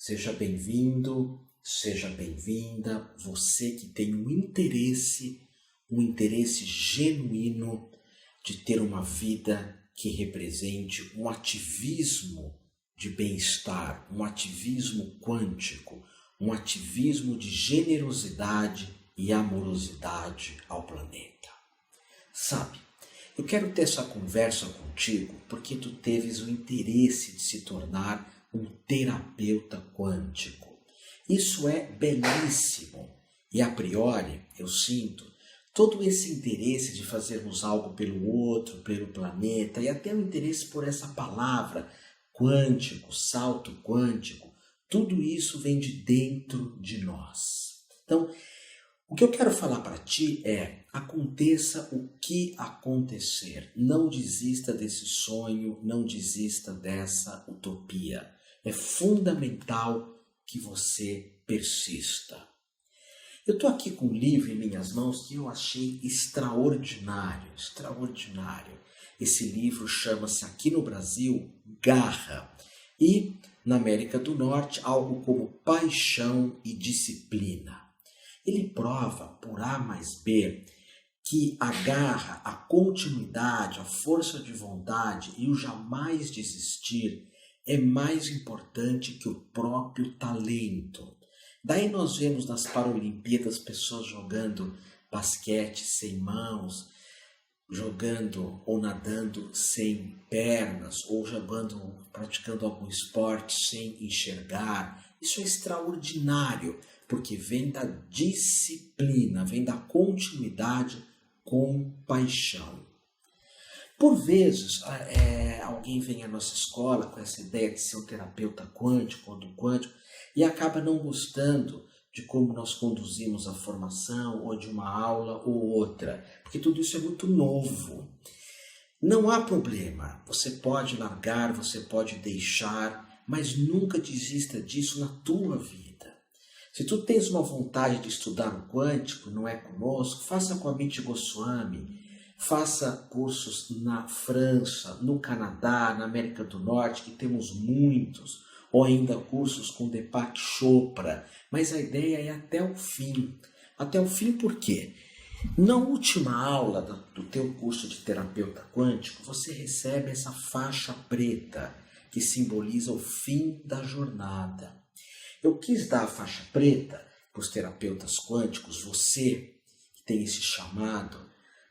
Seja bem-vindo, seja bem-vinda, você que tem um interesse genuíno de ter uma vida que represente um ativismo de bem-estar, um ativismo quântico, um ativismo de generosidade e amorosidade ao planeta. Sabe, eu quero ter essa conversa contigo porque tu teves o interesse de se tornar um terapeuta quântico. Isso é belíssimo e, a priori, eu sinto todo esse interesse de fazermos algo pelo outro, pelo planeta e até o interesse por essa palavra quântico, salto quântico, tudo isso vem de dentro de nós. Então, o que eu quero falar para ti é: aconteça o que acontecer, não desista desse sonho, não desista dessa utopia. É fundamental que você persista. Eu estou aqui com um livro em minhas mãos que eu achei extraordinário. Esse livro chama-se aqui no Brasil Garra e na América do Norte algo como Paixão e Disciplina. Ele prova por A mais B que a garra, a continuidade, a força de vontade e o jamais desistir é mais importante que o próprio talento. Daí nós vemos nas Paralimpíadas pessoas jogando basquete sem mãos, jogando ou nadando sem pernas, ou praticando algum esporte sem enxergar. Isso é extraordinário, porque vem da disciplina, vem da continuidade com paixão. Por vezes, alguém vem à nossa escola com essa ideia de ser um terapeuta quântico ou do quântico e acaba não gostando de como nós conduzimos a formação ou de uma aula ou outra, porque tudo isso é muito novo. Não há problema, você pode largar, você pode deixar, mas nunca desista disso na tua vida. Se tu tens uma vontade de estudar o quântico, não é conosco, faça com a Mente Goswami, faça cursos na França, no Canadá, na América do Norte, que temos muitos, ou ainda cursos com Deepak Chopra, mas a ideia é até o fim. Até o fim por quê? Na última aula do teu curso de terapeuta quântico, você recebe essa faixa preta, que simboliza o fim da jornada. Eu quis dar a faixa preta para os terapeutas quânticos, você que tem esse chamado,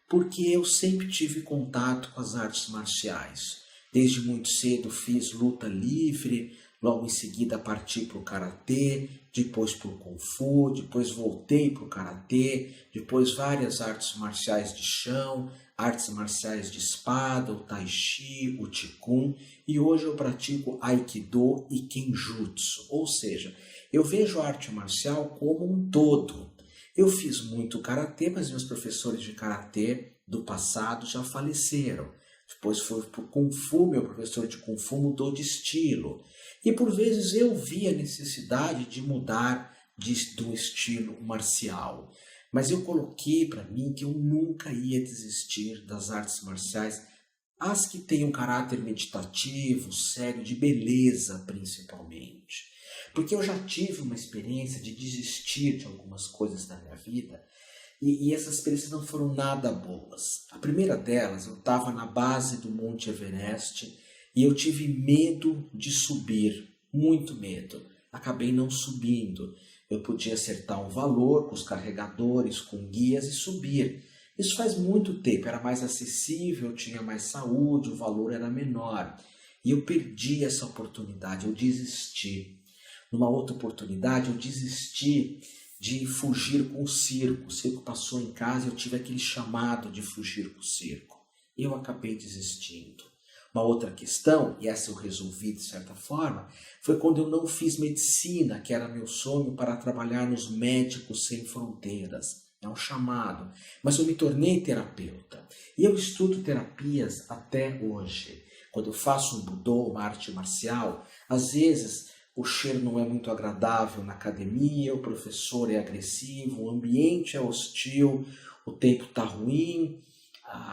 porque eu sempre tive contato com as artes marciais. Desde muito cedo fiz luta livre, logo em seguida parti para o karatê, depois para o kung fu, depois voltei para o karatê, depois várias artes marciais de chão, artes marciais de espada, o tai chi, o qigong, e hoje eu pratico aikido e kenjutsu, ou seja, eu vejo a arte marcial como um todo. Eu fiz muito karatê, mas meus professores de karatê do passado já faleceram. Depois fui para o kung fu, meu professor de kung fu mudou de estilo. E por vezes eu vi a necessidade de mudar do estilo marcial. Mas eu coloquei para mim que eu nunca ia desistir das artes marciais, as que têm um caráter meditativo, sério, de beleza principalmente. Porque eu já tive uma experiência de desistir de algumas coisas da minha vida e essas experiências não foram nada boas. A primeira delas, eu estava na base do Monte Everest e eu tive medo de subir, muito medo. Acabei não subindo. Eu podia acertar um valor com os carregadores, com guias e subir. Isso faz muito tempo, era mais acessível, eu tinha mais saúde, o valor era menor. E eu perdi essa oportunidade, eu desisti. Numa outra oportunidade, eu desisti de fugir com o circo. O circo passou em casa e eu tive aquele chamado de fugir com o circo. Eu acabei desistindo. Uma outra questão, e essa eu resolvi de certa forma, foi quando eu não fiz medicina, que era meu sonho para trabalhar nos Médicos Sem Fronteiras. É um chamado. Mas eu me tornei terapeuta. E eu estudo terapias até hoje. Quando eu faço um budô, uma arte marcial, às vezes o cheiro não é muito agradável na academia, o professor é agressivo, o ambiente é hostil, o tempo está ruim,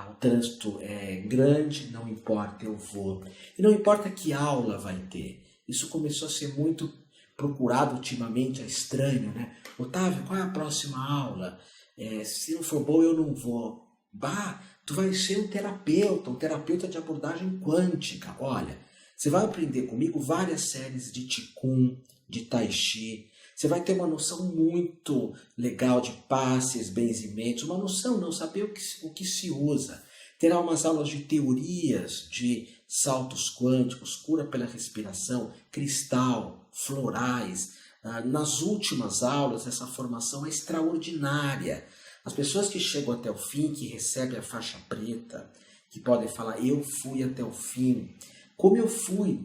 o trânsito é grande, não importa, eu vou. E não importa que aula vai ter. Isso começou a ser muito procurado ultimamente, é estranho, né? Otávio, qual é a próxima aula? Se não for bom, eu não vou. Bah, tu vai ser um terapeuta de abordagem quântica. Olha, você vai aprender comigo várias séries de Qigong, de Tai Chi. Você vai ter uma noção muito legal de passes, benzimentos, uma noção, não saber o que se usa. Terá umas aulas de teorias de saltos quânticos, cura pela respiração, cristal, florais. Nas últimas aulas, essa formação é extraordinária. As pessoas que chegam até o fim, que recebem a faixa preta, que podem falar, eu fui até o fim. Como eu fui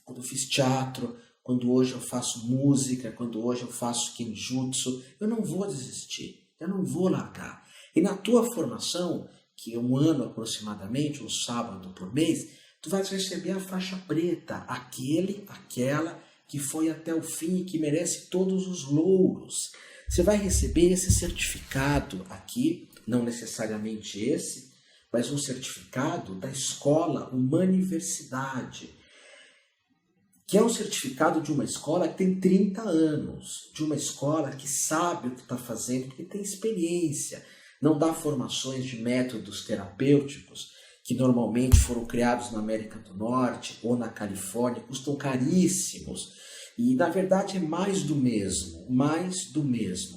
quando eu fiz teatro, quando hoje eu faço música, quando hoje eu faço Kenjutsu, eu não vou desistir, eu não vou largar. E na tua formação, que é um ano aproximadamente, um sábado por mês, tu vais receber a faixa preta, aquela que foi até o fim e que merece todos os louros. Você vai receber esse certificado aqui, não necessariamente esse, mas um certificado da escola, uma universidade, que é um certificado de uma escola que tem 30 anos, de uma escola que sabe o que está fazendo, que tem experiência, não dá formações de métodos terapêuticos, que normalmente foram criados na América do Norte ou na Califórnia, custam caríssimos. E, na verdade, é mais do mesmo,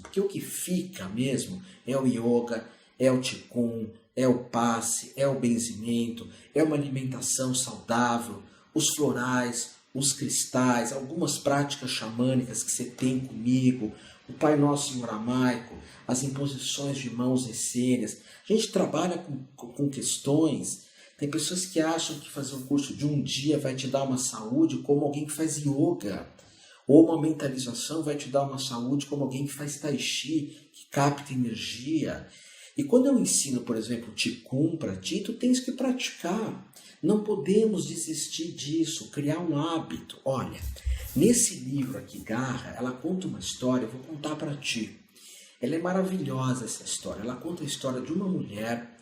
porque o que fica mesmo é o yoga, é o Qigong, é o passe, é o benzimento, é uma alimentação saudável, os florais, os cristais, algumas práticas xamânicas que você tem comigo, o Pai Nosso em aramaico, as imposições de mãos essênias. A gente trabalha com questões, tem pessoas que acham que fazer um curso de um dia vai te dar uma saúde como alguém que faz yoga, ou uma mentalização vai te dar uma saúde como alguém que faz tai chi, que capta energia. E quando eu ensino, por exemplo, Qigong para ti, tu tens que praticar. Não podemos desistir disso, criar um hábito. Olha, nesse livro aqui, Garra, ela conta uma história, eu vou contar para ti. Ela é maravilhosa, essa história. Ela conta a história de uma mulher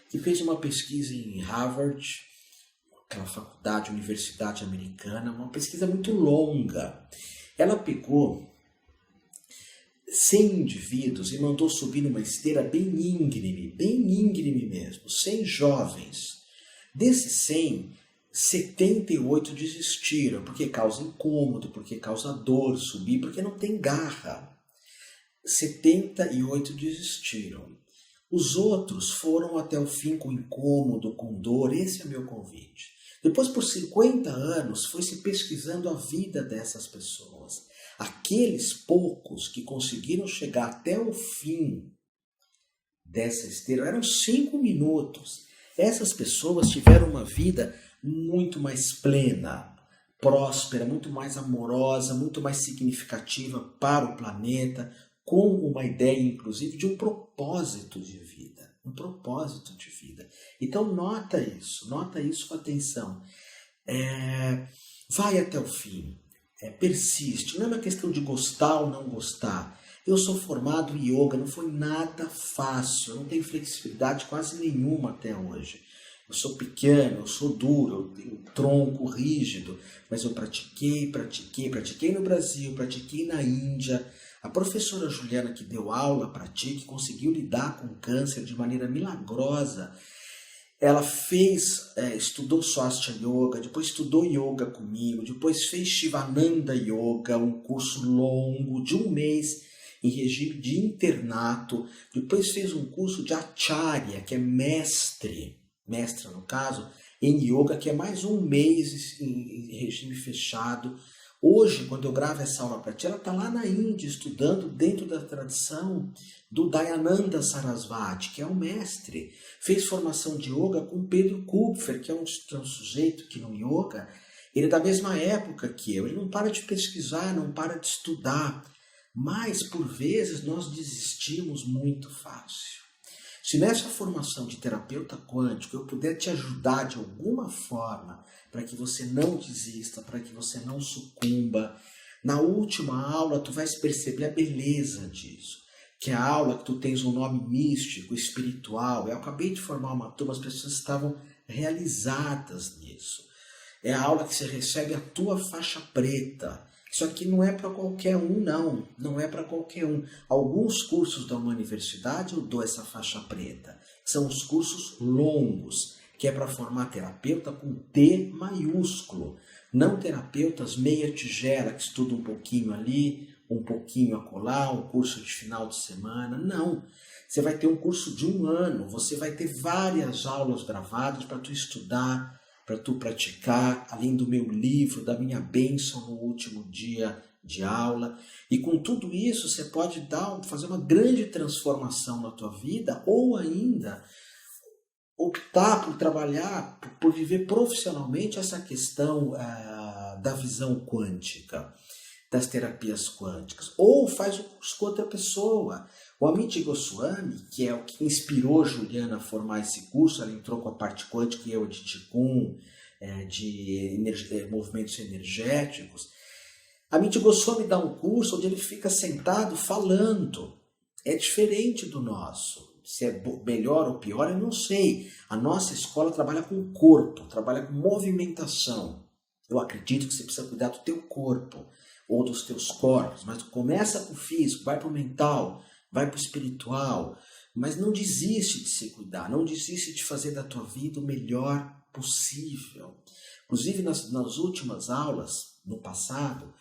que fez uma pesquisa em Harvard, aquela faculdade, universidade americana, uma pesquisa muito longa. Ela pegou 100 indivíduos e mandou subir numa esteira bem íngreme mesmo, 100 jovens. Desses 100, 78 desistiram, porque causa incômodo, porque causa dor subir, porque não tem garra. 78 desistiram. Os outros foram até o fim com incômodo, com dor. Esse é o meu convite. Depois, por 50 anos, foi se pesquisando a vida dessas pessoas. Aqueles poucos que conseguiram chegar até o fim dessa esteira, eram 5 minutos. Essas pessoas tiveram uma vida muito mais plena, próspera, muito mais amorosa, muito mais significativa para o planeta, com uma ideia, inclusive, de um propósito de vida. Um propósito de vida. Então, nota isso com atenção. Vai até o fim. Persiste. Não é uma questão de gostar ou não gostar. Eu sou formado em yoga, não foi nada fácil, eu não tenho flexibilidade quase nenhuma até hoje. Eu sou pequeno, eu sou duro, eu tenho um tronco rígido, mas eu pratiquei no Brasil, pratiquei na Índia. A professora Juliana, que deu aula para ti, que conseguiu lidar com o câncer de maneira milagrosa, ela estudou Swastika Yoga, depois estudou Yoga comigo, depois fez Shivananda Yoga, um curso longo de 1 mês, em regime de internato, depois fez um curso de Acharya, que é mestra no caso, em Yoga, que é mais 1 mês em regime fechado. Hoje, quando eu gravo essa aula para ti, ela está lá na Índia, estudando dentro da tradição do Dayananda Sarasvati, que é um mestre. Fez formação de Yoga com Pedro Kupfer, que é um sujeito que no Yoga, ele é da mesma época que eu, ele não para de pesquisar, não para de estudar. Mas, por vezes, nós desistimos muito fácil. Se nessa formação de terapeuta quântico eu puder te ajudar de alguma forma para que você não desista, para que você não sucumba, na última aula tu vais perceber a beleza disso. Que é a aula que tu tens um nome místico, espiritual. Eu acabei de formar uma turma, as pessoas estavam realizadas nisso. É a aula que você recebe a tua faixa preta. Isso aqui não é para qualquer um, não. Não é para qualquer um. Alguns cursos da uma universidade eu dou essa faixa preta. São os cursos longos, que é para formar terapeuta com T maiúsculo. Não terapeutas meia tigela, que estuda um pouquinho ali, um pouquinho acolá, um curso de final de semana. Não. Você vai ter um curso de 1 ano, você vai ter várias aulas gravadas para tu estudar, para tu praticar, além do meu livro, da minha bênção no último dia de aula. E com tudo isso você pode fazer uma grande transformação na tua vida, ou ainda optar por trabalhar, por viver profissionalmente essa questão da visão quântica, das terapias quânticas. Ou faz o curso com outra pessoa. O Amit Goswami, que é o que inspirou Juliana a formar esse curso, ela entrou com a parte quântica e eu de Qigong, de movimentos energéticos. Amit Goswami dá um curso onde ele fica sentado falando. É diferente do nosso. Se é melhor ou pior, eu não sei. A nossa escola trabalha com o corpo, trabalha com movimentação. Eu acredito que você precisa cuidar do teu corpo ou dos teus corpos, mas começa com o físico, vai para o mental, vai para o espiritual, mas não desiste de se cuidar, não desiste de fazer da tua vida o melhor possível. Inclusive nas últimas aulas, no passado,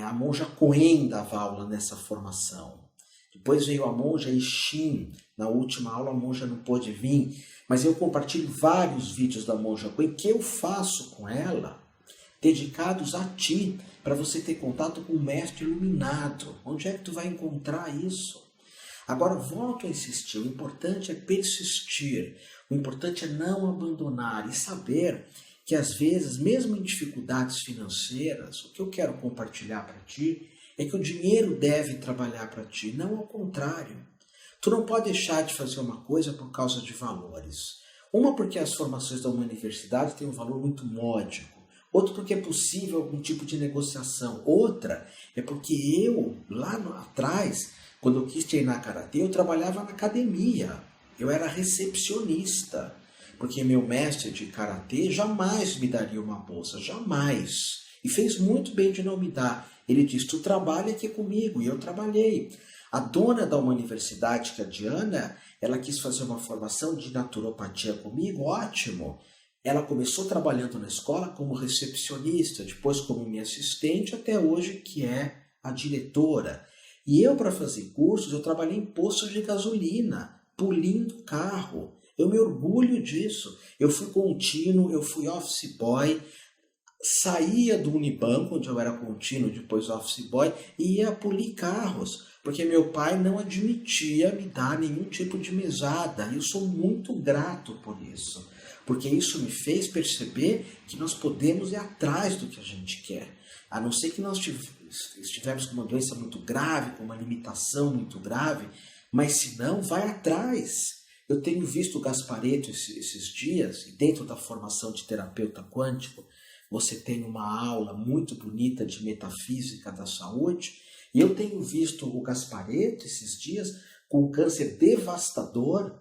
a monja Coen dava aula nessa formação. Depois veio a monja Ishin. Na última aula a monja não pôde vir, mas eu compartilho vários vídeos da monja Coen que eu faço com ela, dedicados a ti, para você ter contato com o mestre iluminado. Onde é que tu vai encontrar isso? Agora, volto a insistir, o importante é persistir, o importante é não abandonar e saber que às vezes, mesmo em dificuldades financeiras, o que eu quero compartilhar para ti é que o dinheiro deve trabalhar para ti, não ao contrário. Tu não pode deixar de fazer uma coisa por causa de valores. Uma porque as formações da uma universidade têm um valor muito módico. Outra porque é possível algum tipo de negociação. Outra é porque eu, lá atrás, quando eu quis treinar karatê, eu trabalhava na academia. Eu era recepcionista. Porque meu mestre de karatê jamais me daria uma bolsa, jamais. E fez muito bem de não me dar. Ele disse, tu trabalha aqui comigo, e eu trabalhei. A dona da uma universidade, que é a Diana, ela quis fazer uma formação de naturopatia comigo, ótimo. Ela começou trabalhando na escola como recepcionista, depois como minha assistente, até hoje que é a diretora. E eu, para fazer cursos, eu trabalhei em postos de gasolina, polindo carro. Eu me orgulho disso. Eu fui contínuo, eu fui office boy, saía do Unibanco, onde eu era contínuo, depois office boy, e ia polir carros, porque meu pai não admitia me dar nenhum tipo de mesada. E eu sou muito grato por isso, porque isso me fez perceber que nós podemos ir atrás do que a gente quer. A não ser que nós estivermos com uma doença muito grave, com uma limitação muito grave, mas se não, vai atrás. Eu tenho visto o Gasparetto esses dias, e dentro da formação de terapeuta quântico, você tem uma aula muito bonita de metafísica da saúde, e eu tenho visto o Gasparetto esses dias com um câncer devastador,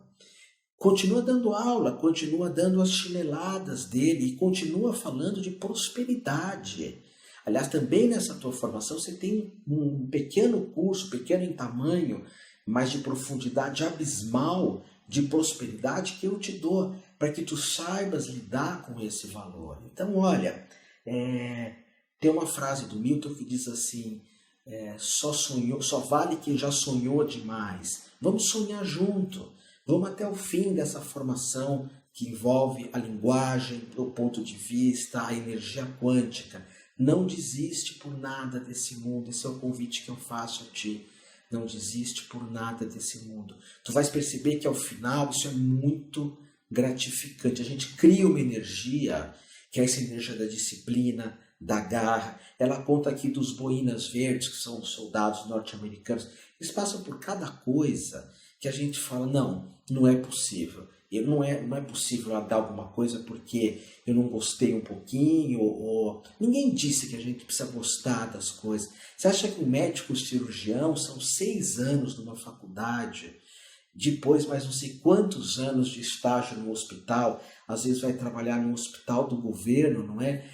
continua dando aula, continua dando as chineladas dele e continua falando de prosperidade. Aliás, também nessa tua formação você tem um pequeno curso, pequeno em tamanho, mas de profundidade abismal, de prosperidade que eu te dou, para que tu saibas lidar com esse valor. Então, olha, tem uma frase do Milton que diz assim, só vale quem já sonhou demais. Vamos sonhar junto, vamos até o fim dessa formação que envolve a linguagem, o ponto de vista, a energia quântica. Não desiste por nada desse mundo, esse é o convite que eu faço a ti. Não desiste por nada desse mundo. Tu vais perceber que ao final isso é muito gratificante. A gente cria uma energia, que é essa energia da disciplina, da garra. Ela conta aqui dos boinas verdes, que são os soldados norte-americanos. Eles passam por cada coisa que a gente fala, não é possível. Não é possível dar alguma coisa porque eu não gostei um pouquinho, ou ninguém disse que a gente precisa gostar das coisas. Você acha que um médico cirurgião são 6 anos numa faculdade, depois mais não sei quantos anos de estágio no hospital, às vezes vai trabalhar no hospital do governo, não é?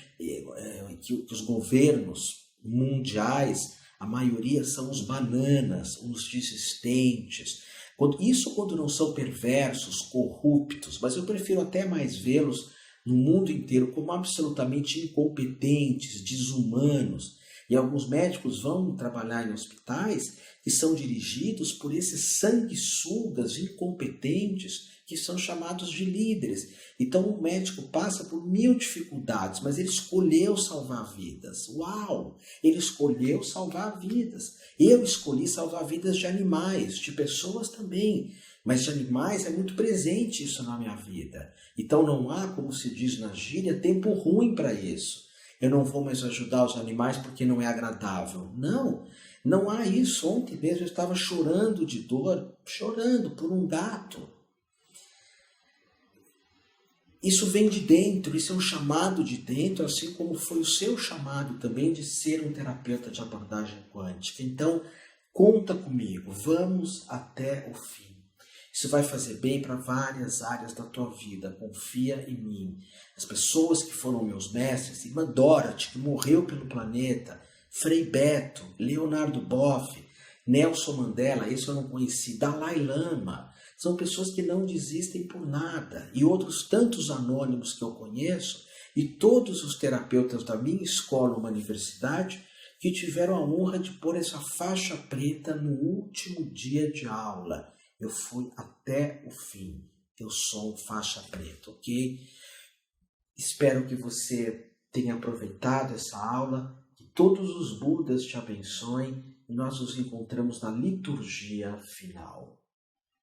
Que os governos mundiais, a maioria são os bananas, os desistentes. Quando não são perversos, corruptos, mas eu prefiro até mais vê-los no mundo inteiro como absolutamente incompetentes, desumanos. E alguns médicos vão trabalhar em hospitais que são dirigidos por esses sanguessugas incompetentes que são chamados de líderes. Então o médico passa por 1000 dificuldades, mas ele escolheu salvar vidas. Uau! Ele escolheu salvar vidas. Eu escolhi salvar vidas de animais, de pessoas também. Mas de animais é muito presente isso na minha vida. Então não há, como se diz na gíria, tempo ruim para isso. Eu não vou mais ajudar os animais porque não é agradável. Não, não há isso. Ontem mesmo eu estava chorando de dor, chorando por um gato. Isso vem de dentro, isso é um chamado de dentro, assim como foi o seu chamado também de ser um terapeuta de abordagem quântica. Então, conta comigo, vamos até o fim. Isso vai fazer bem para várias áreas da tua vida, confia em mim. As pessoas que foram meus mestres, Irmã Dorothy, que morreu pelo planeta, Frei Beto, Leonardo Boff, Nelson Mandela, esse eu não conheci, Dalai Lama, são pessoas que não desistem por nada. E outros tantos anônimos que eu conheço, e todos os terapeutas da minha escola, uma universidade, que tiveram a honra de pôr essa faixa preta no último dia de aula. Eu fui até o fim. Eu sou um faixa preta, ok? Espero que você tenha aproveitado essa aula, que todos os Budas te abençoem e nós nos encontramos na liturgia final.